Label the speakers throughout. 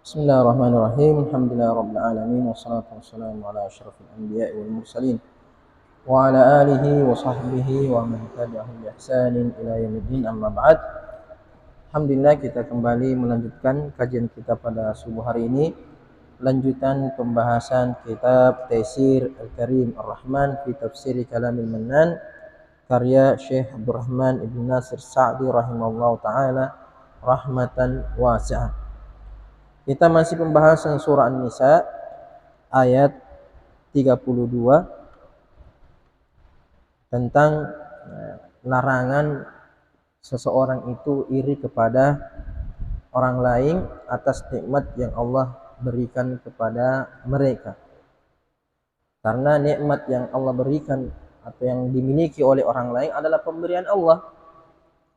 Speaker 1: Bismillahirrahmanirrahim. Alhamdulillahirabbil alamin wassalatu wassalamu ala asyrafil anbiya'i wal mursalin wa ala alihi wa sahbihi wa man tabi'ahum bi ihsanin ila yaumiddin, amma ba'd. Alhamdulillah, kita kembali melanjutkan kajian kita pada subuh hari ini, lanjutan pembahasan kitab Taisir Al-Karim Ar-Rahman fi Tafsir Kalamil Mannan karya Syekh Abdurrahman Ibn Nasir Sa'di rahimahullahu taala rahmatan wasi'ah. Kita masih pembahasan surah An-Nisa ayat 32 tentang larangan seseorang itu iri kepada orang lain atas nikmat yang Allah berikan kepada mereka. Karena nikmat yang Allah berikan atau yang dimiliki oleh orang lain adalah pemberian Allah.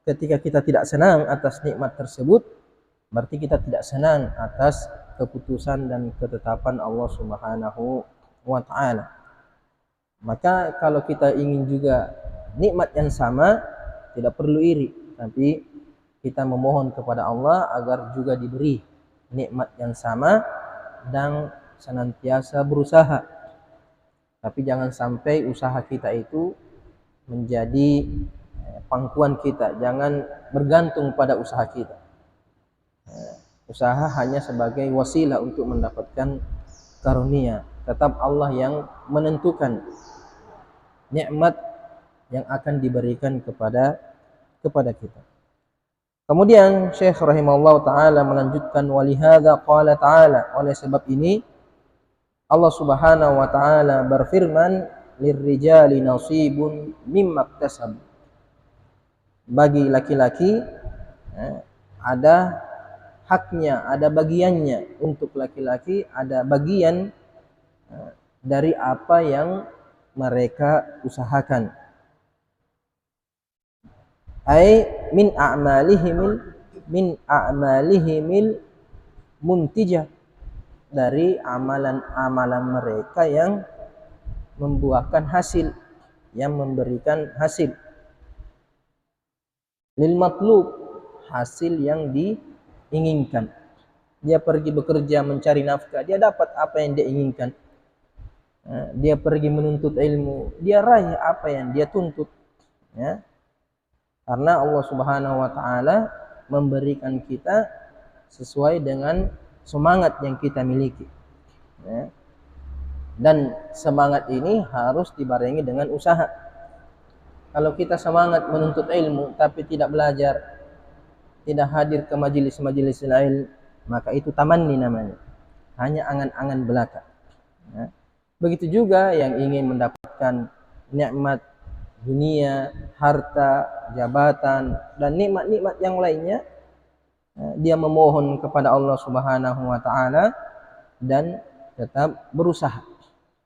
Speaker 1: Ketika kita tidak senang atas nikmat tersebut, berarti kita tidak senang atas keputusan dan ketetapan Allah Subhanahu wa taala. Maka kalau kita ingin juga nikmat yang sama, tidak perlu iri, tapi kita memohon kepada Allah agar juga diberi nikmat yang sama dan senantiasa berusaha. Tapi jangan sampai usaha kita itu menjadi pangkuan kita, jangan bergantung pada usaha kita. Usaha hanya sebagai wasilah untuk mendapatkan karunia tetap Allah yang menentukan nikmat yang akan diberikan kepada kita. Kemudian Syekh rahimahullah taala melanjutkan, walihada qala taala, oleh sebab ini Allah Subhanahu wa taala berfirman, lirrijali nasibun mimma iktasab, bagi laki-laki ada haknya, ada bagiannya. Untuk laki-laki ada bagian dari apa yang mereka usahakan. Ai min a'malihimil muntijah, dari amalan-amalan mereka yang membuahkan hasil, yang memberikan hasil. Lil matlub, hasil yang diinginkan. Dia pergi bekerja mencari nafkah, dia dapat apa yang dia inginkan. Dia pergi menuntut ilmu, dia raih apa yang dia tuntut, ya. Karena Allah Subhanahu wa taala memberikan kita sesuai dengan semangat yang kita miliki, ya. Dan semangat ini harus dibarengi dengan usaha. Kalau kita semangat menuntut ilmu tapi tidak belajar, tidak hadir ke majelis-majelis ilmu, maka itu tamanni namanya, hanya angan-angan belaka, ya. Begitu juga yang ingin mendapatkan nikmat dunia, harta, jabatan, dan nikmat-nikmat yang lainnya, dia memohon kepada Allah Subhanahu wa taala dan tetap berusaha.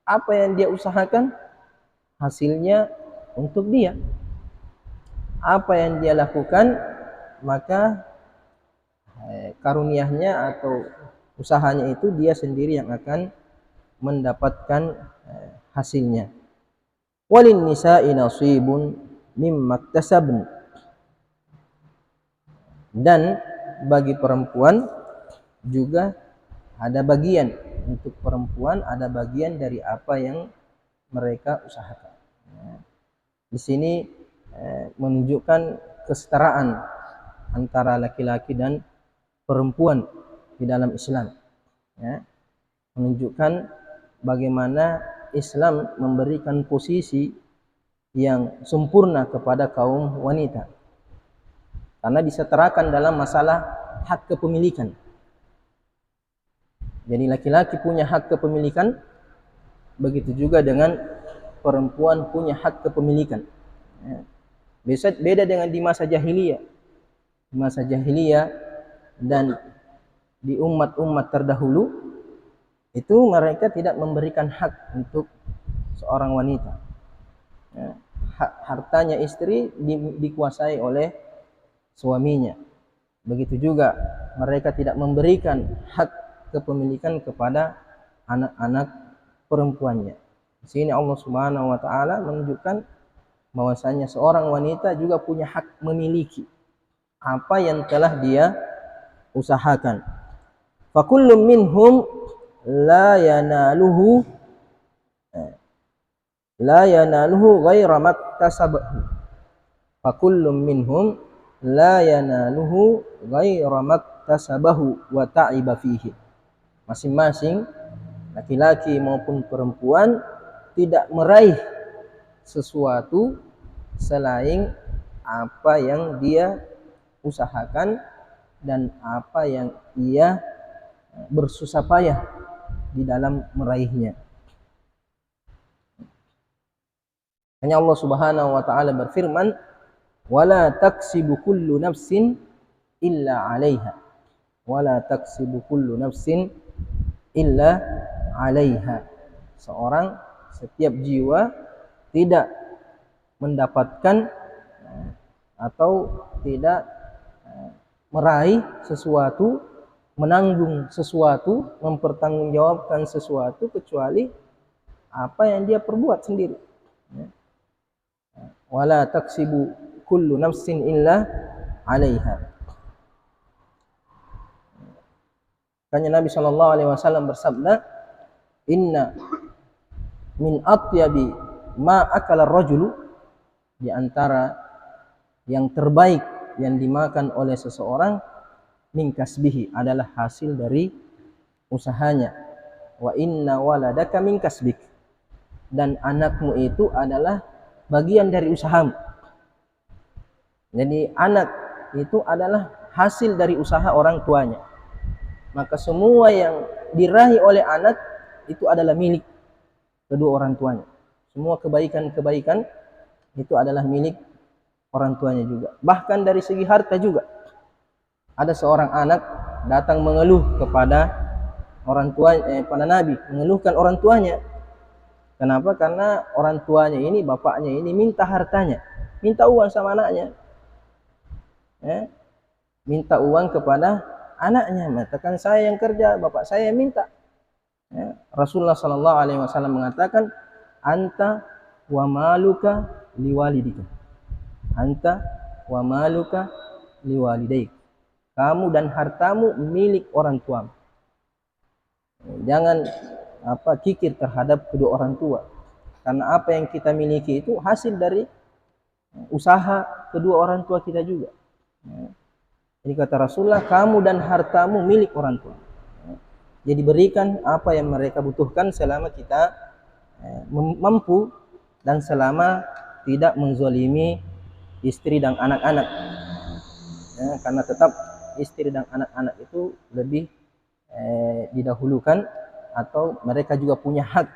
Speaker 1: Apa yang dia usahakan, hasilnya untuk dia. Apa yang dia lakukan, maka karuniahnya atau usahanya itu dia sendiri yang akan mendapatkan hasilnya. Walin nisa'i nasibun mimma iktasabn, dan bagi perempuan juga ada bagian. Untuk perempuan ada bagian dari apa yang mereka usahakan. Di sini menunjukkan kesetaraan antara laki-laki dan perempuan di dalam Islam, ya. Menunjukkan bagaimana Islam memberikan posisi yang sempurna kepada kaum wanita, karena disetarakan dalam masalah hak kepemilikan. Jadi laki-laki punya hak kepemilikan, begitu juga dengan perempuan punya hak kepemilikan. Beda dengan di masa jahiliyah. Di masa jahiliyah dan di umat-umat terdahulu, itu mereka tidak memberikan hak untuk seorang wanita. Hartanya istri dikuasai oleh suaminya. Begitu juga mereka tidak memberikan hak kepemilikan kepada anak-anak perempuannya. Di sini Allah Subhanahu wa taala menunjukkan bahwasanya seorang wanita juga punya hak memiliki apa yang telah dia usahakan. Fakullum minhum la yanaluhu ghaira maktasabahu. Fakullum minhum la yanaluhu ghaira maktasabahu wa ta'iba fihi. Masing-masing laki-laki maupun perempuan tidak meraih sesuatu selain apa yang dia usahakan dan apa yang ia bersusah payah di dalam meraihnya. Hanya Allah Subhanahu wa taala berfirman, wala taksibu kullu nafsin illa 'alaiha. Wala taksibu kullu nafsin illa 'alaiha. Setiap jiwa tidak mendapatkan atau tidak meraih sesuatu, menanggung sesuatu, mempertanggungjawabkan sesuatu kecuali apa yang dia perbuat sendiri. Wala taksibu kullu nafsin illa 'alaiha. Karena Nabi sallallahu alaihi wasallam bersabda, inna min atyabi ma akala ar-rajulu, di antara yang terbaik yang dimakan oleh seseorang, min kasbihi, adalah hasil dari usahanya. wa inna waladaka min kasbik, dan anakmu itu adalah bagian dari usahamu. Jadi anak itu adalah hasil dari usaha orang tuanya. Maka semua yang diraih oleh anak itu adalah milik kedua orang tuanya. Semua kebaikan-kebaikan itu adalah milik orang tuanya juga. Bahkan dari segi harta juga. Ada seorang anak datang mengeluh kepada orang tuanya, pada Nabi, mengeluhkan orang tuanya. Kenapa? Karena orang tuanya ini, bapaknya ini minta hartanya, minta uang sama anaknya. Minta uang kepada anaknya, mengatakan saya yang kerja, bapak saya yang minta. Rasulullah sallallahu alaihi wasallam mengatakan, anta wa maluka liwalidika, anta wa maluka liwalidaik, kamu dan hartamu milik orang tuamu. Jangan kikir terhadap kedua orang tua, karena apa yang kita miliki itu hasil dari usaha kedua orang tua kita juga. Jadi kata Rasulullah, kamu dan hartamu milik orang tua. Jadi berikan apa yang mereka butuhkan selama kita mampu dan selama tidak menzalimi istri dan anak-anak. Karena tetap istri dan anak-anak itu lebih didahulukan, atau mereka juga punya hak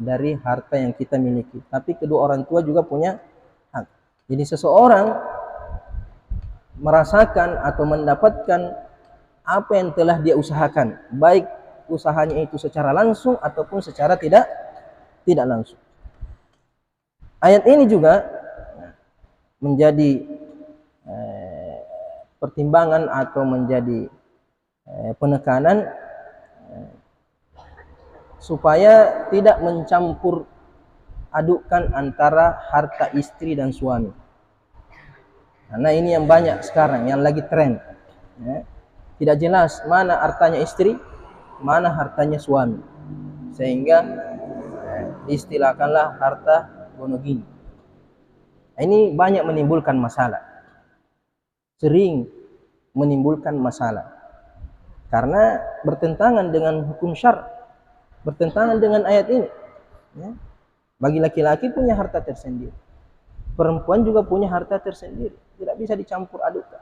Speaker 1: dari harta yang kita miliki. Tapi kedua orang tua juga punya hak. Jadi seseorang merasakan atau mendapatkan apa yang telah dia usahakan, baik usahanya itu secara langsung ataupun secara tidak langsung. Ayat ini juga menjadi pertimbangan atau menjadi penekanan supaya tidak mencampur adukkan antara harta istri dan suami. Karena ini yang banyak sekarang, yang lagi tren. Tidak jelas mana hartanya istri, mana hartanya suami. Sehingga istilahkanlah harta gonogini. Ini banyak menimbulkan masalah. Sering menimbulkan masalah. Karena bertentangan dengan hukum syar, bertentangan dengan ayat ini. Bagi laki-laki punya harta tersendiri, perempuan juga punya harta tersendiri, tidak bisa dicampur adukkan.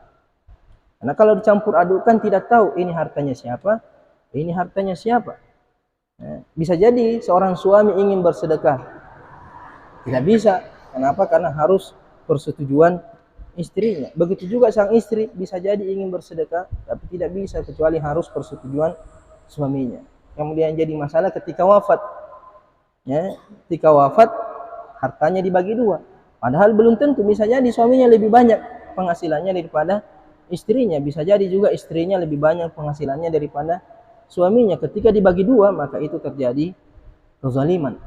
Speaker 1: Karena kalau dicampur adukkan tidak tahu ini hartanya siapa, ini hartanya siapa. Bisa jadi seorang suami ingin bersedekah, tidak bisa. Kenapa? Karena harus persetujuan istrinya. Begitu juga sang istri bisa jadi ingin bersedekah, tapi tidak bisa kecuali harus persetujuan suaminya. Kemudian jadi masalah ketika wafat. Ketika wafat hartanya dibagi dua. Padahal belum tentu, bisa jadi suaminya lebih banyak penghasilannya daripada istrinya, bisa jadi juga istrinya lebih banyak penghasilannya daripada suaminya. Ketika dibagi dua, maka itu terjadi kezaliman.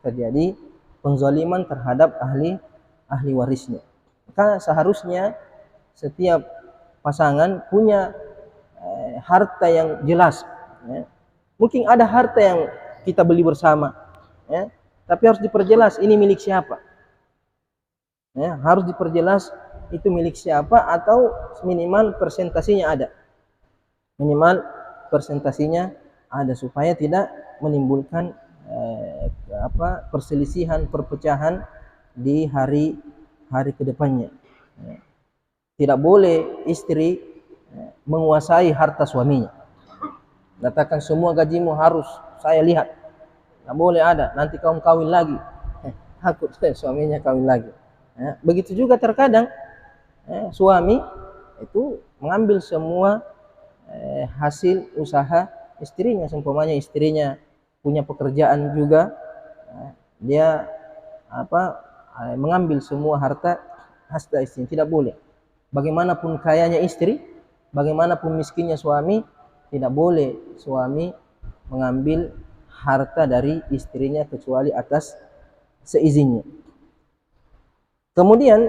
Speaker 1: Terjadi penzaliman terhadap ahli warisnya. Maka seharusnya setiap pasangan punya harta yang jelas. Mungkin ada harta yang kita beli bersama, tapi harus diperjelas ini milik siapa. Harus diperjelas itu milik siapa, atau minimal persentasinya ada. Minimal persentasinya ada supaya tidak menimbulkan perselisihan, perpecahan di hari kedepannya. Tidak boleh istri menguasai harta suaminya. Katakan semua gajimu harus saya lihat. Tidak boleh ada. Nanti kamu kawin lagi. Takut suaminya kawin lagi. Begitu juga terkadang suami itu mengambil semua hasil usaha istrinya. Seumpamanya istrinya punya pekerjaan juga, dia mengambil semua harta istri. Tidak boleh. Bagaimanapun kayanya istri, bagaimanapun miskinnya suami, tidak boleh suami mengambil harta dari istrinya kecuali atas seizinnya. Kemudian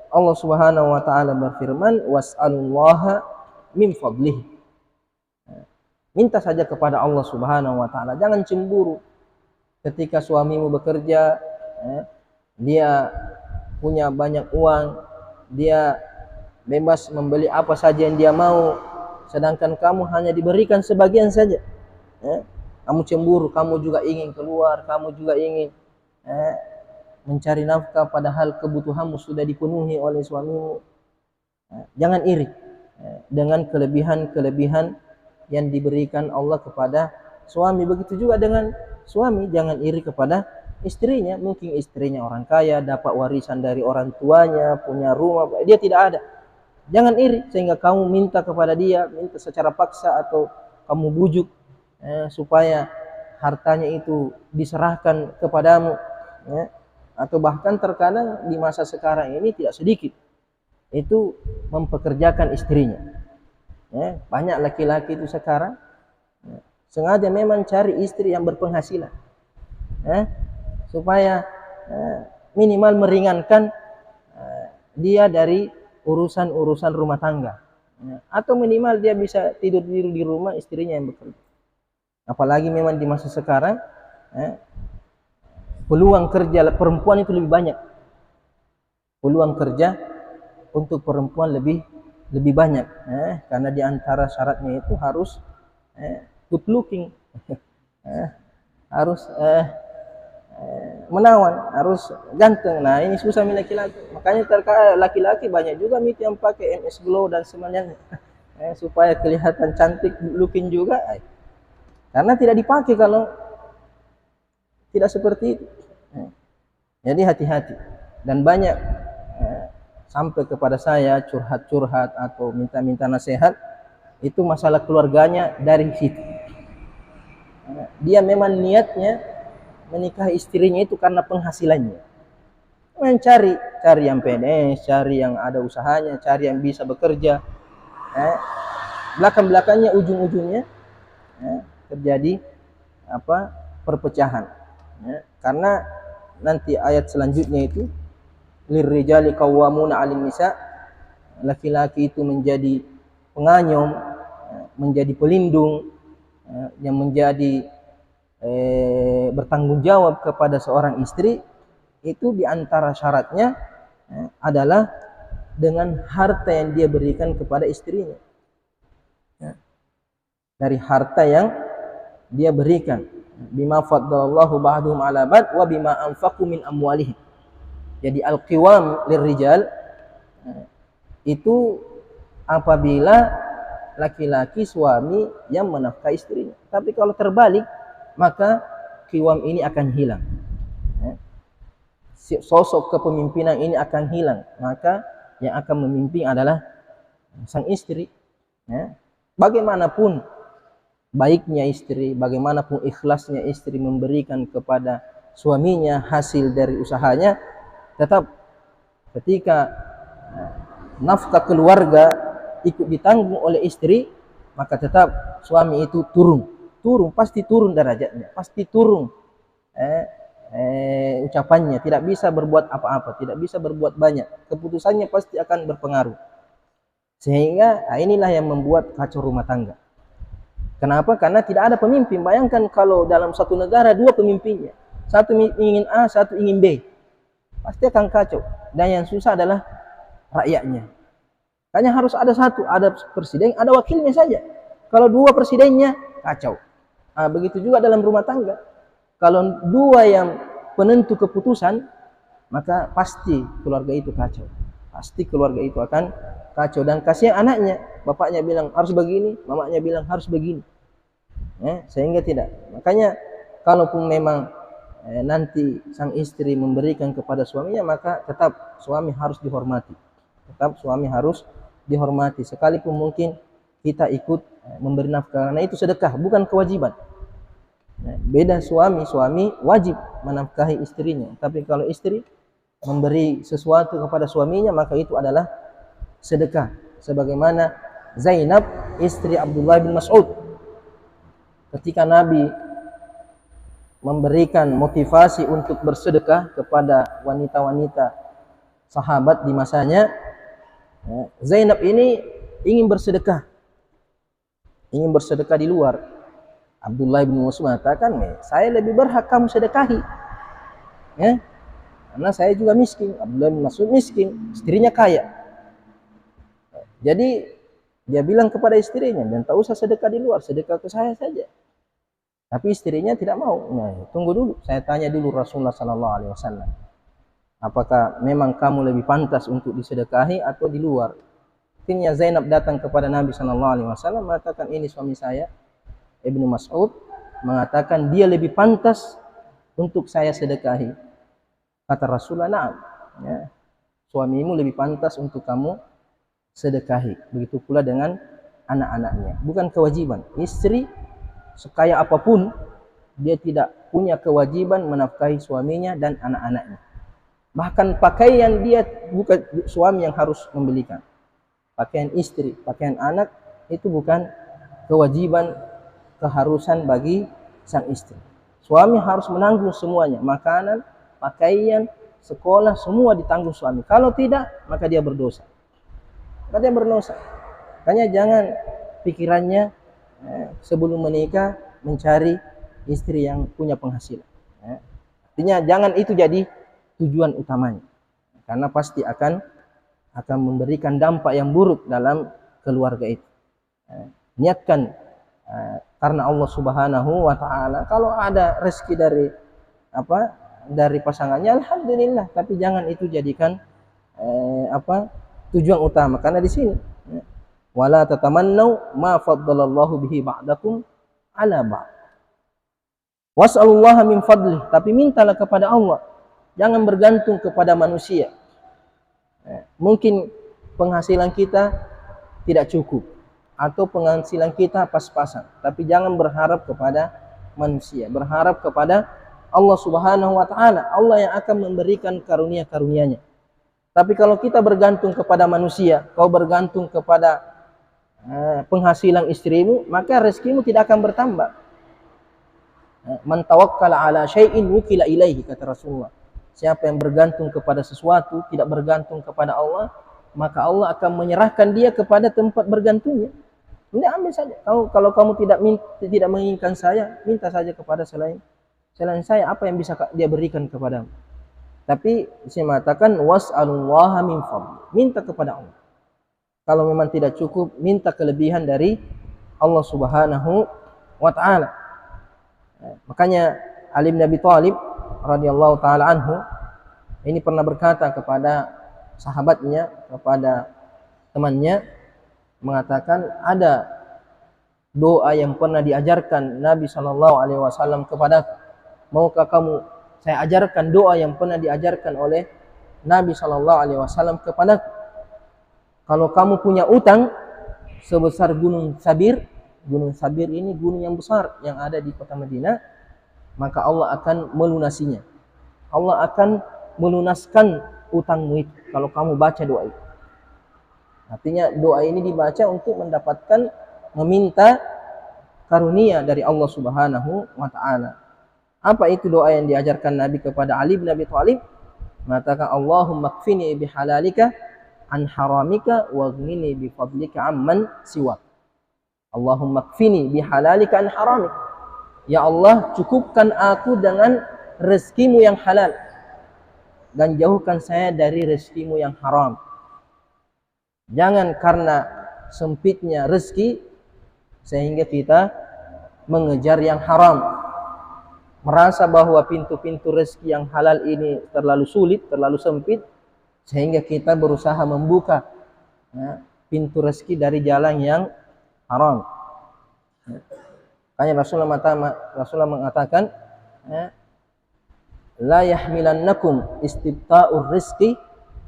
Speaker 1: Allah Subhanahu wa taala berfirman, was'alullaha min fadlihi. Minta saja kepada Allah Subhanahu wa taala, jangan cemburu ketika suamimu bekerja, dia punya banyak uang, dia bebas membeli apa saja yang dia mau, sedangkan kamu hanya diberikan sebagian saja. Kamu cemburu, kamu juga ingin keluar, kamu juga ingin mencari nafkah padahal kebutuhanmu sudah dipenuhi oleh suamimu. Jangan iri dengan kelebihan-kelebihan yang diberikan Allah kepada suami. Begitu juga dengan suami, jangan iri kepada istrinya. Mungkin istrinya orang kaya, dapat warisan dari orang tuanya, punya rumah, dia tidak ada. Jangan iri sehingga kamu minta kepada dia, minta secara paksa atau kamu bujuk supaya hartanya itu diserahkan kepadamu. Atau bahkan terkadang di masa sekarang ini tidak sedikit itu mempekerjakan istrinya. Banyak laki-laki itu sekarang sengaja memang cari istri yang berpenghasilan, supaya minimal meringankan dia dari urusan-urusan rumah tangga, atau minimal dia bisa tidur di rumah, istrinya yang bekerja. Apalagi memang di masa sekarang peluang kerja perempuan itu lebih banyak, peluang kerja untuk perempuan lebih banyak, karena di antara syaratnya itu harus good looking, harus menawan, harus ganteng. Nah ini susah laki-laki, makanya laki-laki banyak juga yang pakai MS Glow dan semuanya supaya kelihatan cantik, looking juga, karena tidak dipakai kalau tidak seperti itu. Jadi hati-hati. Dan banyak sampai kepada saya curhat-curhat atau minta-minta nasihat, itu masalah keluarganya dari situ. Dia memang niatnya menikahi istrinya itu karena penghasilannya, mencari yang PNS, cari yang ada usahanya, cari yang bisa bekerja. Belakang-belakangnya, ujung-ujungnya terjadi perpecahan. Karena nanti ayat selanjutnya itu lirrijali qawwamuna 'alan nisa, laki-laki itu menjadi penganyom, menjadi pelindung, yang menjadi bertanggung jawab kepada seorang istri. Itu diantara syaratnya adalah dengan harta yang dia berikan kepada istrinya, dari harta yang dia berikan. Bima faddalallahu ba'dhum 'ala ba'd wa bima anfaqu min amwalihim. Jadi al-qiwam lirrijal itu apabila laki-laki suami yang menafkahi istrinya. Tapi kalau terbalik, maka qiwam ini akan hilang. Sosok kepemimpinan ini akan hilang, maka yang akan memimpin adalah sang istri. Bagaimanapun baiknya istri, bagaimanapun ikhlasnya istri memberikan kepada suaminya hasil dari usahanya, tetap ketika nafkah keluarga ikut ditanggung oleh istri, maka tetap suami itu pasti turun derajatnya, pasti turun ucapannya, tidak bisa berbuat apa-apa, tidak bisa berbuat banyak, keputusannya pasti akan berpengaruh. Sehingga inilah yang membuat kacau rumah tangga. Kenapa? Karena tidak ada pemimpin. Bayangkan kalau dalam satu negara dua pemimpinnya, satu ingin A, satu ingin B, pasti akan kacau. Dan yang susah adalah rakyatnya. Hanya harus ada satu, ada presiden, ada wakilnya saja. Kalau dua presidennya, kacau. Begitu juga dalam rumah tangga. Kalau dua yang penentu keputusan, maka pasti keluarga itu kacau. Pasti keluarga itu akan kacau. Dan kasihan anaknya, bapaknya bilang harus begini, mamanya bilang harus begini, sehingga tidak. Makanya kalaupun memang nanti sang istri memberikan kepada suaminya, maka tetap suami harus dihormati. Tetap suami harus dihormati, sekalipun mungkin kita ikut memberi nafkah, karena itu sedekah, bukan kewajiban. Beda suami wajib menafkahi istrinya, tapi kalau istri memberi sesuatu kepada suaminya, maka itu adalah sedekah. Sebagaimana Zainab istri Abdullah bin Mas'ud, ketika Nabi memberikan motivasi untuk bersedekah kepada wanita-wanita sahabat di masanya, Zainab ini ingin bersedekah di luar. Abdullah bin Mas'ud mengatakan, saya lebih berhak kamu sedekahi, karena saya juga miskin. Abdullah bin Mas'ud miskin, istrinya kaya. Jadi dia bilang kepada istrinya, dan tak usah sedekah di luar, sedekah ke saya saja. Tapi istrinya tidak mau. Nah, tunggu dulu, saya tanya dulu Rasulullah sallallahu alaihi wasallam. Apakah memang kamu lebih pantas untuk disedekahi atau di luar? Akhirnya Zainab datang kepada Nabi sallallahu alaihi wasallam mengatakan, ini suami saya. Ibnu Mas'ud mengatakan dia lebih pantas untuk saya sedekahi. Kata Rasulullah, "Na'am." Ya, suamimu lebih pantas untuk kamu sedekahi. Begitu pula dengan anak-anaknya. Bukan kewajiban. Istri sekaya apapun, dia tidak punya kewajiban menafkahi suaminya dan anak-anaknya. Bahkan pakaian dia bukan suami yang harus membelikan. Pakaian istri, pakaian anak itu bukan kewajiban, keharusan bagi sang istri. Suami harus menanggung semuanya, makanan, pakaian, sekolah, semua ditanggung suami. Kalau tidak, maka dia berdosa. Maka dia berdosa. Makanya jangan pikirannya sebelum menikah mencari istri yang punya penghasilan. Artinya jangan itu jadi tujuan utamanya, karena pasti akan memberikan dampak yang buruk dalam keluarga itu. Niatkan karena Allah Subhanahu wa taala. Kalau ada rezeki dari pasangannya, alhamdulillah, tapi jangan itu jadikan tujuan utama. Karena di sini wala tatamannau ma faddalallahu bihi ba'dakum ala ba'd. Was'alullaha min fadlih, tapi mintalah kepada Allah. Jangan bergantung kepada manusia. Mungkin penghasilan kita tidak cukup atau penghasilan kita pas-pasan, tapi jangan berharap kepada manusia. Berharap kepada Allah Subhanahu wa taala. Allah yang akan memberikan karunia-karunia-Nya. Tapi kalau kita bergantung kepada manusia, kau bergantung kepada penghasilan istrimu, maka rezekimu tidak akan bertambah. Man tawakkala ala syai'in wukila ilaihi, kata Rasulullah. Siapa yang bergantung kepada sesuatu, tidak bergantung kepada Allah, maka Allah akan menyerahkan dia kepada tempat bergantungnya. Ini ambil saja. Kalau kamu tidak menginginkan saya, minta saja kepada selain saya, apa yang bisa dia berikan kepadamu. Tapi saya mengatakan was'alullaha min fadli. Minta kepada Allah. Kalau memang tidak cukup, minta kelebihan dari Allah Subhanahu wa taala. Makanya Ali bin Abi Thalib radhiyallahu taala anhu ini pernah berkata kepada sahabatnya, kepada temannya, mengatakan ada doa yang pernah diajarkan Nabi sallallahu alaihi wasallam kepadaku. Maukah kamu saya ajarkan doa yang pernah diajarkan oleh Nabi sallallahu alaihi wasallam kepadaku? Kalau kamu punya utang sebesar gunung Sabir ini gunung yang besar yang ada di kota Madinah, maka Allah akan melunasinya. Allah akan melunaskan utangmu itu kalau kamu baca doa itu. Artinya doa ini dibaca untuk mendapatkan, meminta karunia dari Allah Subhanahu wa taala. Apa itu doa yang diajarkan Nabi kepada Ali bin Abi Thalib? Mengatakan, Allahumma kfini bihalalika an haramika waghnini bifadlika amman siwak. Allahumma kfini bihalalika an haramik. Ya Allah, cukupkan aku dengan rezekimu yang halal dan jauhkan saya dari rezekimu yang haram. Jangan karena sempitnya rezeki sehingga kita mengejar yang haram, merasa bahwa pintu-pintu rezeki yang halal ini terlalu sulit, terlalu sempit, sehingga kita berusaha membuka pintu rezeki dari jalan yang haram. Hanya Rasulullah mengatakan, la yahmilannakum istibta'ur rizqi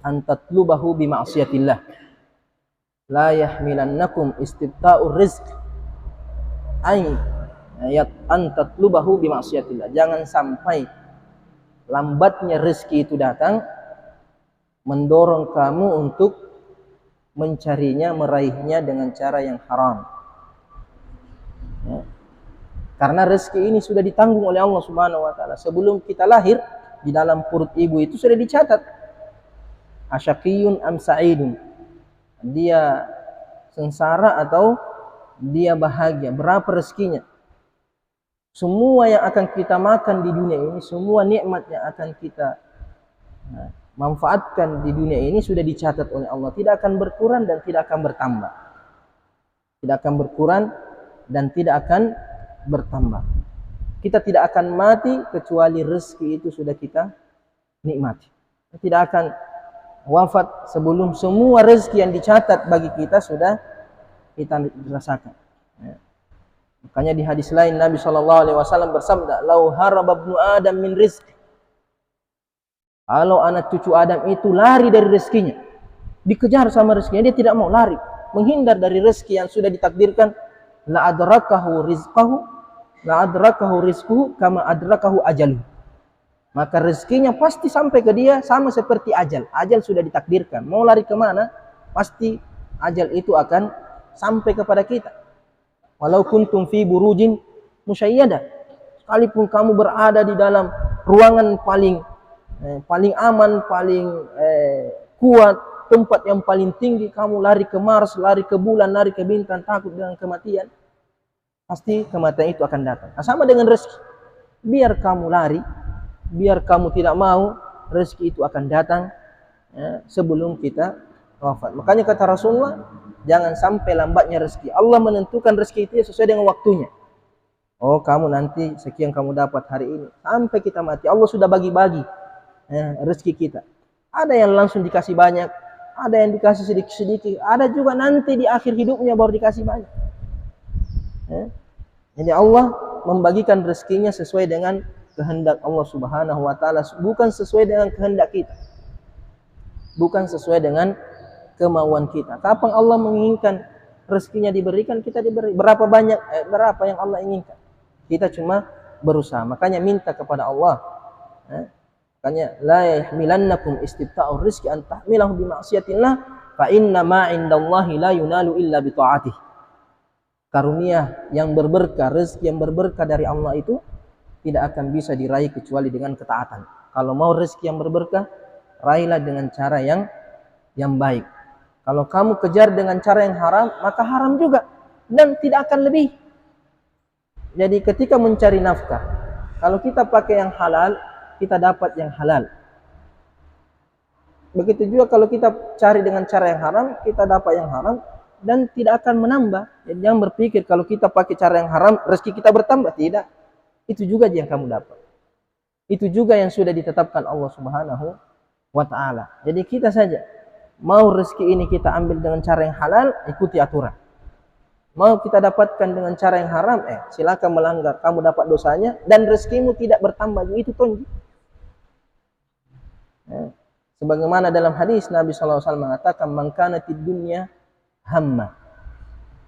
Speaker 1: an tatlubahu bi ma'siyatillah. La yahmilannakum istibta'ur rizqi an tatlubahu bi ma'siyatillah. Jangan sampai lambatnya rezeki itu datang mendorong kamu untuk mencarinya, meraihnya dengan cara yang haram. Karena rezeki ini sudah ditanggung oleh Allah Subhanahu wa taala. Sebelum kita lahir di dalam perut ibu itu sudah dicatat. Asyaqiyun am sa'idun. Dia sengsara atau dia bahagia, berapa rezekinya. Semua yang akan kita makan di dunia ini, semua nikmat yang akan kita manfaatkan di dunia ini sudah dicatat oleh Allah. Tidak akan berkurang dan tidak akan bertambah. Tidak akan berkurang dan tidak akan bertambah. Kita tidak akan mati kecuali rezeki itu sudah kita nikmati. Tidak akan wafat sebelum semua rezeki yang dicatat bagi kita sudah kita rasakan. Ya. Makanya di hadis lain Nabi SAW bersabda, "Lau haraba ibnu Adam min rizqi." Kalau anak cucu Adam itu lari dari rezekinya, dikejar sama rezekinya, dia tidak mau lari, menghindar dari rezeki yang sudah ditakdirkan, la adrakahu rizquhu kama adrakahu ajaluh. Maka rezekinya pasti sampai ke dia sama seperti ajal. Ajal sudah ditakdirkan. Mau lari kemana, pasti ajal itu akan sampai kepada kita. Walau kuntum fi burujin musyayyadah. Sekalipun kamu berada di dalam ruangan paling aman, paling kuat, tempat yang paling tinggi, kamu lari ke Mars, lari ke bulan, lari ke bintang, takut dengan kematian, pasti kematian itu akan datang. Nah, sama dengan rezeki. Biar kamu lari, biar kamu tidak mau, rezeki itu akan datang sebelum kita wafat. Makanya kata Rasulullah, jangan sampai lambatnya rezeki. Allah menentukan rezeki itu sesuai dengan waktunya. Oh, kamu nanti sekian kamu dapat hari ini, sampai kita mati. Allah sudah bagi-bagi rezeki kita. Ada yang langsung dikasih banyak, ada yang dikasih sedikit-sedikit, ada juga nanti di akhir hidupnya baru dikasih banyak. Jadi Allah membagikan rezekinya sesuai dengan kehendak Allah Subhanahu wa taala, bukan sesuai dengan kehendak kita. Bukan sesuai dengan kemauan kita. Kapan Allah menginginkan rezekinya diberikan, kita diberi. Berapa banyak, berapa yang Allah inginkan. Kita cuma berusaha. Makanya minta kepada Allah. Makanya la yahmilannakum istibta'ur rizqi an tahmilahu bi ma'siyatillah fa inna ma 'indallahi la yunalu illa bi ta'atih. Karunia yang berberkah, rezeki yang berberkah dari Allah itu tidak akan bisa diraih kecuali dengan ketaatan. Kalau mau rezeki yang berberkah, raihlah dengan cara yang baik. Kalau kamu kejar dengan cara yang haram, maka haram juga dan tidak akan lebih. Jadi ketika mencari nafkah, kalau kita pakai yang halal, kita dapat yang halal. Begitu juga kalau kita cari dengan cara yang haram, kita dapat yang haram dan tidak akan menambah. Jadi jangan berpikir kalau kita pakai cara yang haram, rezeki kita bertambah. Tidak. Itu juga yang kamu dapat. Itu juga yang sudah ditetapkan Allah Subhanahu wa ta'ala. Jadi kita saja, mau rezeki ini kita ambil dengan cara yang halal, ikuti aturan. Mau kita dapatkan dengan cara yang haram, silakan melanggar, kamu dapat dosanya dan rezekimu tidak bertambah. Itu tonji. Sebagaimana dalam hadis Nabi SAW mengatakan, man kanatid dunya hamma.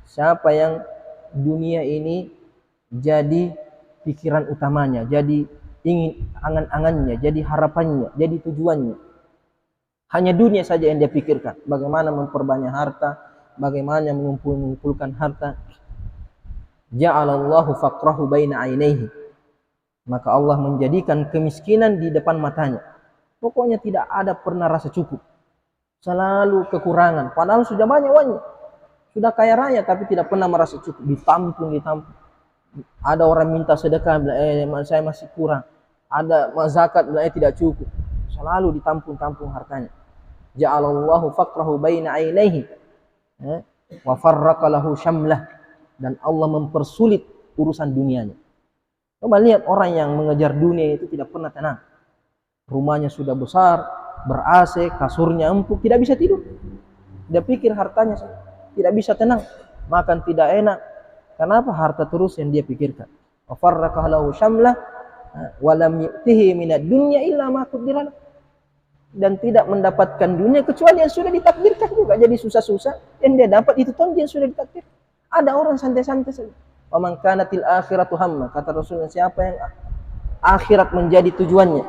Speaker 1: Siapa yang dunia ini jadi pikiran utamanya, jadi ingin angan-angannya, jadi harapannya, jadi tujuannya, hanya dunia saja yang dia pikirkan. Bagaimana memperbanyak harta, bagaimana mengumpulkan harta. Ja'alallahu faqrahu baina ainaihi. Maka Allah menjadikan kemiskinan di depan matanya. Pokoknya tidak ada pernah rasa cukup. Selalu kekurangan. Padahal sudah banyak. Sudah kaya raya tapi tidak pernah merasa cukup. Ditampung. Ada orang minta sedekah, saya masih kurang. Ada zakat, tidak cukup. Selalu ditampung hartanya. Ja'alallahu faqrahu baina ainaihi wa farraqa lahu syamlah. Dan Allah mempersulit urusan dunianya. Coba lihat orang yang mengejar dunia itu tidak pernah tenang. Rumahnya sudah besar, ber-AC, kasurnya empuk, tidak bisa tidur. Dia pikir hartanya, tidak bisa tenang, makan tidak enak. Kenapa? Harta terus yang dia pikirkan. Wa farraqa lahu syamlah wa lam yu'tihi minad dunya illa ma qaddara. Dan tidak mendapatkan dunia kecuali yang sudah ditakdirkan juga. Jadi susah-susah yang dia dapat itu tonji yang sudah ditakdirkan. Ada orang santai-santai saja. Wa man kanatil akhiratu hamma, kata Rasulullah, siapa yang akhirat menjadi tujuannya,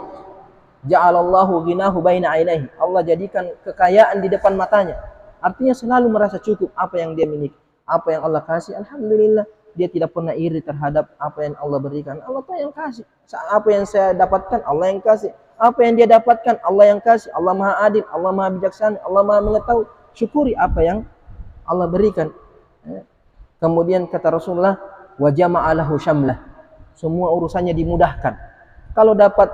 Speaker 1: ja'alallahu ghinahu baina ainaihi. Allah jadikan kekayaan di depan matanya. Artinya selalu merasa cukup apa yang dia miliki. Apa yang Allah kasih, alhamdulillah. Dia tidak pernah iri terhadap apa yang Allah berikan. Allah tuh yang kasih. Apa yang saya dapatkan, Allah yang kasih. Apa yang dia dapatkan, Allah yang kasih. Allah Maha Adil, Allah Maha Bijaksana, Allah Maha Mengetahui. Syukuri apa yang Allah berikan. Kemudian kata Rasulullah, wa jama'alahu syamlah. Semua urusannya dimudahkan. Kalau dapat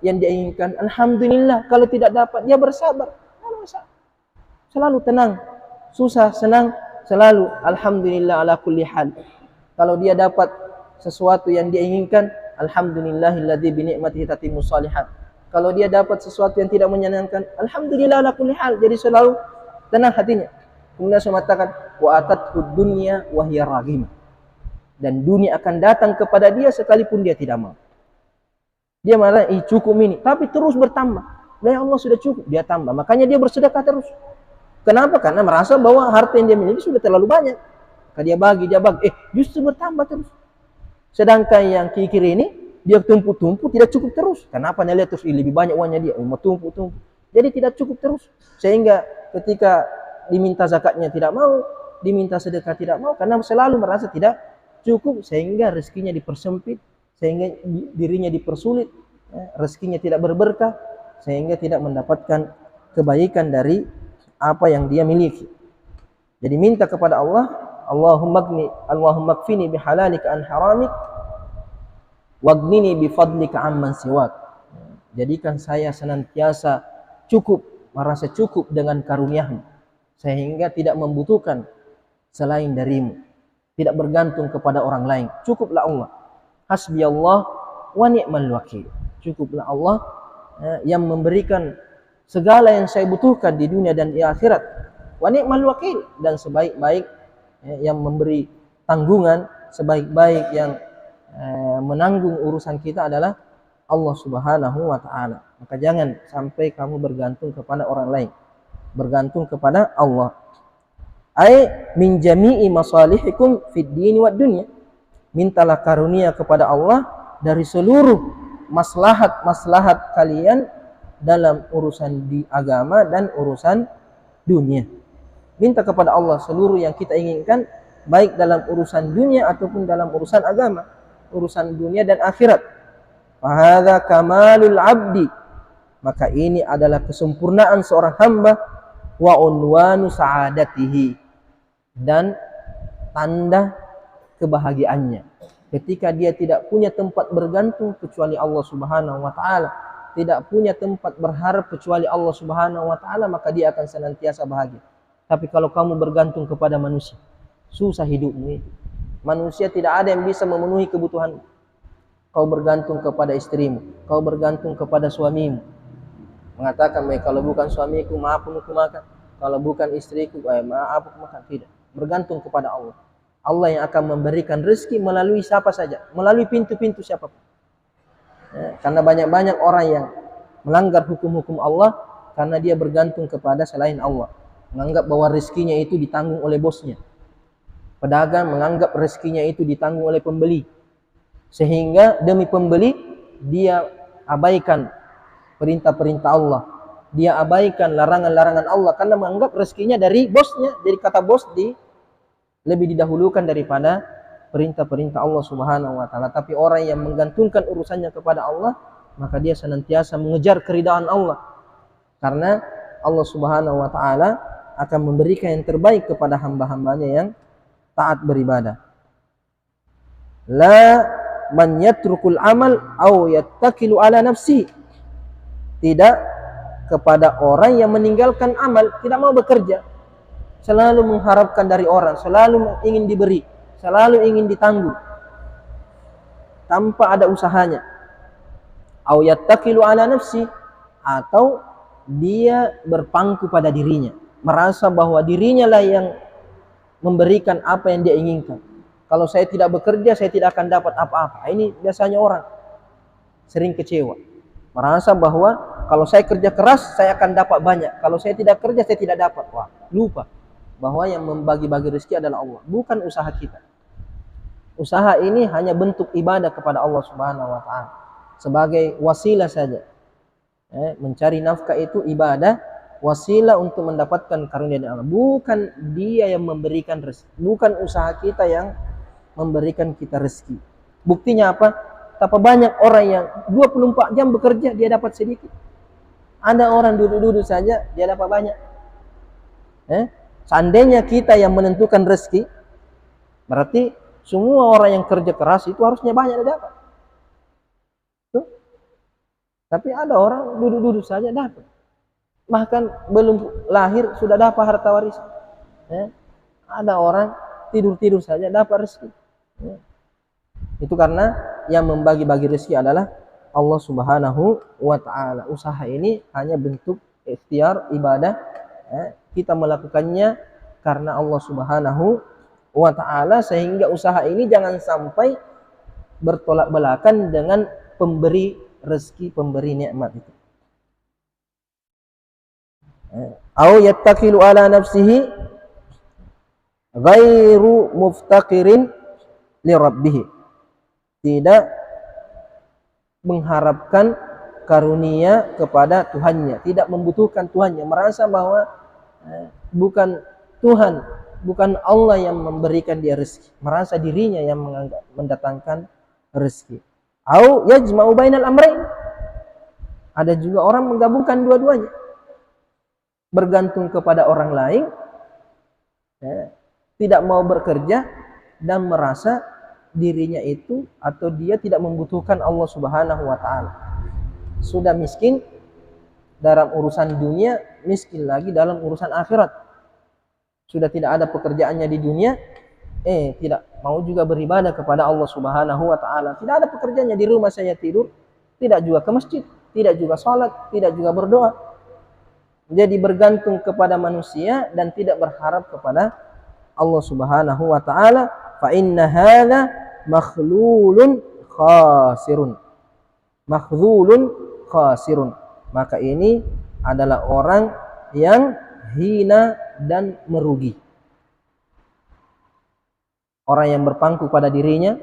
Speaker 1: yang dia inginkan, alhamdulillah. Kalau tidak dapat, dia bersabar. Selalu tenang. Susah, senang, selalu alhamdulillah ala kulli hal. Kalau dia dapat sesuatu yang dia inginkan, alhamdulillahilladzi bi ni'matihi tatimmus shalihat. Kalau dia dapat sesuatu yang tidak menyenangkan, alhamdulillah ala kulli hal, jadi selalu tenang hatinya. Kemudian saya mengatakan wa atatkud dunya wa hiya raghimah. Dan dunia akan datang kepada dia sekalipun dia tidak mau. Dia malah cukup ini, tapi terus bertambah. Ya Allah sudah cukup, dia tambah. Makanya dia bersedekah terus. Kenapa? Karena merasa bahwa harta yang dia miliki sudah terlalu banyak. Maka dia bagi, justru bertambah terus. Sedangkan yang kikir ini, dia tumpuk-tumpuk tidak cukup terus. Kenapa? Dia lihat terus lebih banyak uangnya dia, mau tumpuk-tumpuk. Jadi tidak cukup terus. Sehingga ketika diminta zakatnya tidak mau, diminta sedekah tidak mau, karena selalu merasa tidak cukup, sehingga rezekinya dipersempit, sehingga dirinya dipersulit, rezekinya tidak berberkah, sehingga tidak mendapatkan kebaikan dari apa yang dia miliki. Jadi minta kepada Allah, Allahumma kfini bihalalika an haramik wagnini bifadlika amman siwak. Jadikan saya senantiasa cukup, merasa cukup dengan karuniamu, sehingga tidak membutuhkan selain darimu, tidak bergantung kepada orang lain. Cukuplah Allah. Hasbiyallah wa ni'mal wakil. Cukuplah Allah yang memberikan segala yang saya butuhkan di dunia dan di akhirat. Wa ni'mal wakil, dan sebaik-baik yang memberi tanggungan, sebaik-baik yang menanggung urusan kita adalah Allah Subhanahu wa ta'ala. Maka jangan sampai kamu bergantung kepada orang lain, bergantung kepada Allah. Ai min jami'i masalihikum fid dini wad dunya. Mintalah karunia kepada Allah dari seluruh maslahat-maslahat kalian dalam urusan di agama dan urusan dunia. Minta kepada Allah seluruh yang kita inginkan, baik dalam urusan dunia ataupun dalam urusan agama, urusan dunia dan akhirat. Fahadha kamalul abdi. Maka ini adalah kesempurnaan seorang hamba, wa unwanu sa'adatihi, dan tanda kebahagiaannya. Ketika dia tidak punya tempat bergantung kecuali Allah Subhanahu wa ta'ala, tidak punya tempat berharap kecuali Allah Subhanahu wa ta'ala, maka dia akan senantiasa bahagia. Tapi kalau kamu bergantung kepada manusia, susah hidupmu itu. Manusia tidak ada yang bisa memenuhi kebutuhan. Kau bergantung kepada istrimu, kau bergantung kepada suamimu, mengatakan, kalau bukan suamiku, maaf aku makan. Kalau bukan istriku, maaf aku makan. Tidak. Bergantung kepada Allah. Allah yang akan memberikan rezeki melalui siapa saja, melalui pintu-pintu siapapun. Karena banyak-banyak orang yang melanggar hukum-hukum Allah karena dia bergantung kepada selain Allah. Menganggap bahwa rezekinya itu ditanggung oleh bosnya. Pedagang menganggap rezekinya itu ditanggung oleh pembeli. Sehingga demi pembeli, dia abaikan perintah-perintah Allah. Dia abaikan larangan-larangan Allah karena menganggap rezekinya dari bosnya. Jadi kata bos lebih didahulukan daripada perintah-perintah Allah Subhanahu wa ta'ala. Tapi orang yang menggantungkan urusannya kepada Allah, maka dia senantiasa mengejar keridaan Allah. Karena Allah Subhanahu wa ta'ala akan memberikan yang terbaik kepada hamba-hambanya yang taat beribadah. La man yatrukul amal aw yattakilu ala nafsi. Tidak kepada orang yang meninggalkan amal, tidak mau bekerja, selalu mengharapkan dari orang, selalu ingin diberi, selalu ingin ditanggung tanpa ada usahanya. Aw yattakilu ala nafsi, atau dia berpangku pada dirinya, merasa bahwa dirinya lah yang memberikan apa yang dia inginkan. Kalau saya tidak bekerja, saya tidak akan dapat apa-apa. Ini biasanya orang sering kecewa, merasa bahwa kalau saya kerja keras, saya akan dapat banyak. Kalau saya tidak kerja, saya tidak dapat. Wah, lupa bahwa yang membagi-bagi rezeki adalah Allah, bukan usaha kita. Usaha ini hanya bentuk ibadah kepada Allah Subhanahu wa ta'ala, sebagai wasilah saja. Mencari nafkah itu ibadah, wasilah untuk mendapatkan karunia dari Allah. Bukan dia yang memberikan rezeki, bukan usaha kita yang memberikan kita rezeki. Buktinya apa? Betapa banyak orang yang 24 jam bekerja, dia dapat sedikit. Ada orang duduk-duduk saja, dia dapat banyak. Seandainya kita yang menentukan rezeki, berarti semua orang yang kerja keras itu harusnya banyak dapat. Tuh. Tapi ada orang duduk-duduk saja dapat. Bahkan belum lahir sudah dapat harta warisan. Ada orang tidur-tidur saja dapat rezeki. Itu karena yang membagi-bagi rezeki adalah Allah Subhanahu wa taala. Usaha ini hanya bentuk ikhtiar ibadah, kita melakukannya karena Allah Subhanahu wa taala, sehingga usaha ini jangan sampai bertolak belakang dengan pemberi rezeki, pemberi nikmat itu. Au yattakilu ala nafsihi ghairu muftaqirin li rabbih. Tidak mengharapkan karunia kepada Tuhannya, tidak membutuhkan Tuhannya, merasa bahwa bukan Tuhan, bukan Allah yang memberikan dia rezeki, merasa dirinya yang mendatangkan rezeki. Au yajma'u bainal amrayn. Ada juga orang menggabungkan dua-duanya, bergantung kepada orang lain, tidak mau bekerja dan merasa dirinya itu atau dia tidak membutuhkan Allah Subhanahu wa taala. Sudah miskin dalam urusan dunia, miskin lagi dalam urusan akhirat. Sudah tidak ada pekerjaannya di dunia, tidak mau juga beribadah kepada Allah Subhanahu wa taala. Tidak ada pekerjaannya, di rumah saya tidur, tidak juga ke masjid, tidak juga salat, tidak juga berdoa. Jadi bergantung kepada manusia dan tidak berharap kepada Allah Subhanahu wa taala. Fa inna hadza makhlulun khasirun. Makhlulun khasirun. Maka ini adalah orang yang hina dan merugi. Orang yang berpangku pada dirinya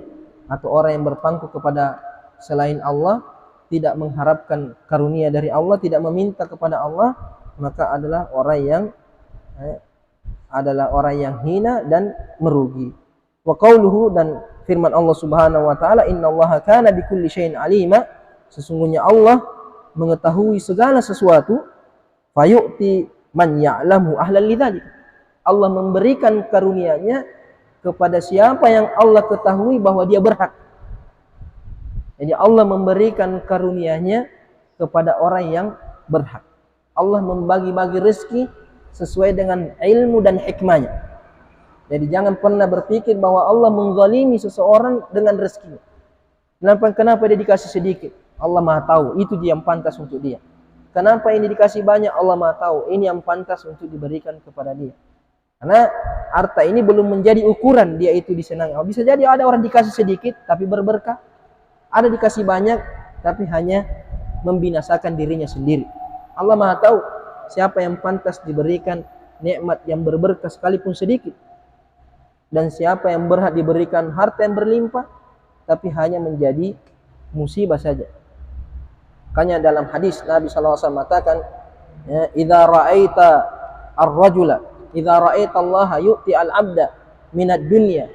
Speaker 1: atau orang yang berpangku kepada selain Allah, tidak mengharapkan karunia dari Allah, tidak meminta kepada Allah, maka adalah orang yang hina dan merugi. Wa qauluhu, dan firman Allah Subhanahu wa taala, innallaha kana bikulli syai'in alima. Sesungguhnya Allah mengetahui segala sesuatu. Fayu'ti man ya'lamu ahlal lidzalik. Allah memberikan karunia-Nya kepada siapa yang Allah ketahui bahwa dia berhak. Jadi Allah memberikan karunia-Nya kepada orang yang berhak. Allah membagi-bagi rezeki sesuai dengan ilmu dan hikmahnya. Jadi jangan pernah berpikir bahwa Allah menzalimi seseorang dengan rezekinya. Kenapa dia dikasih sedikit? Allah Maha tahu, itu yang pantas untuk dia. Kenapa ini dikasih banyak? Allah Maha tahu, ini yang pantas untuk diberikan kepada dia. Karena harta ini belum menjadi ukuran dia itu disenangi. Bisa jadi ada orang dikasih sedikit tapi berberkah, ada dikasih banyak tapi hanya membinasakan dirinya sendiri. Allah Maha tahu siapa yang pantas diberikan nikmat yang berberkah sekalipun sedikit, dan siapa yang berhak diberikan harta yang berlimpah tapi hanya menjadi musibah saja. Makanya dalam hadis Nabi SAW mengatakan, idza ra'aita ar-rajula, idza ra'aita Allah yu'ti al-'abda minad dunya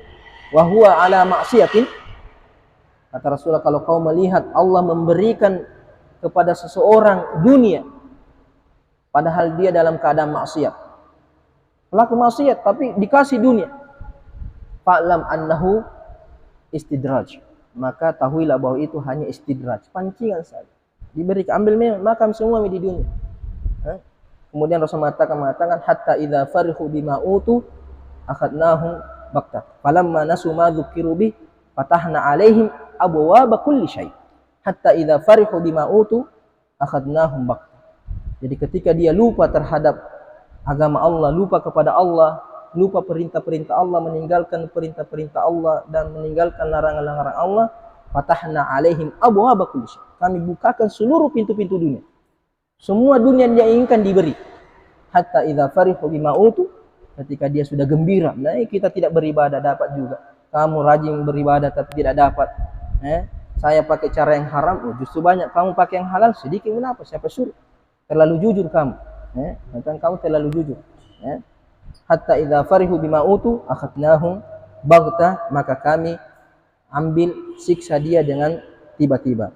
Speaker 1: wa huwa ala ma'siyatin. Kata Rasulullah, kalau kau melihat Allah memberikan kepada seseorang dunia padahal dia dalam keadaan maksiat, pelaku maksiat tapi dikasih dunia, fa'lam annahu istidraj, maka tahuilah bahwa itu hanya istidraj, pancingan saja. Diberi, ambil makan semua di dunia. Kemudian Rasul mengatakan hatta idza farihu bima utu akhadnahum bakta falamma nasu ma dzukiru bi fatahna alaihim abwaaba kulli syai hatta idza farihu bima utu akhadnahum bakta. Jadi ketika dia lupa terhadap agama Allah, lupa kepada Allah, lupa perintah-perintah Allah, meninggalkan perintah-perintah Allah dan meninggalkan larangan-larangan Allah, fatahna alaihim abwaaba kulli syai. Kami bukakan seluruh pintu-pintu dunia. Semua dunia yang dia inginkan diberi. Hatta idza farihu bima utu, ketika dia sudah gembira, nah kita tidak beribadah dapat juga. Kamu rajin beribadah tapi tidak dapat. Saya pakai cara yang haram, justru banyak. Kamu pakai yang halal, sedikit, kenapa? Siapa suruh? Terlalu jujur kamu. Tentang kamu terlalu jujur. Hatta idza farihu bima utu akhadnahum baghta, maka kami ambil siksa dia dengan tiba-tiba.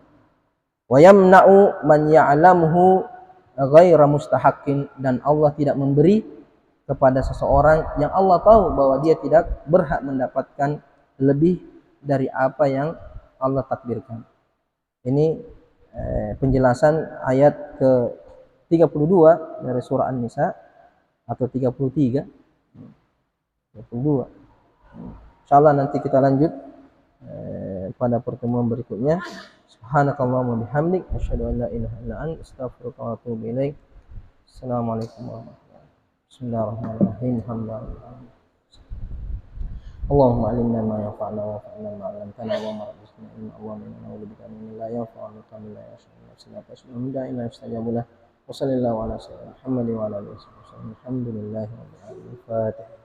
Speaker 1: Wa yamna'u man ya'lamuhu ghaira mustahaqqin, dan Allah tidak memberi kepada seseorang yang Allah tahu bahwa dia tidak berhak mendapatkan lebih dari apa yang Allah takdirkan. Ini penjelasan ayat ke-32 dari surah An-Nisa atau 33. 32. Insyaallah nanti kita lanjut pada pertemuan berikutnya. Subhanakallahumma bihamdik asyhadu an la ilaha illa anta astaghfiruka wa atubu ilaik. Assalamualaikum warahmatullahi wabarakatuh. Bismillahirrahmanirrahim. Alhamdulillah. اللهم علمنا ما ينفعنا وانفعنا ما علمتنا اللهم ارزقنا علما اللهم انا نعوذ بك من لا ينفع ومن لا يشفع نفسنا فاشهد من داع لا يستجاب له وصلى الله على سيدنا محمد وعلى اله وصحبه وسلم الحمد لله رب العالمين الفاتحه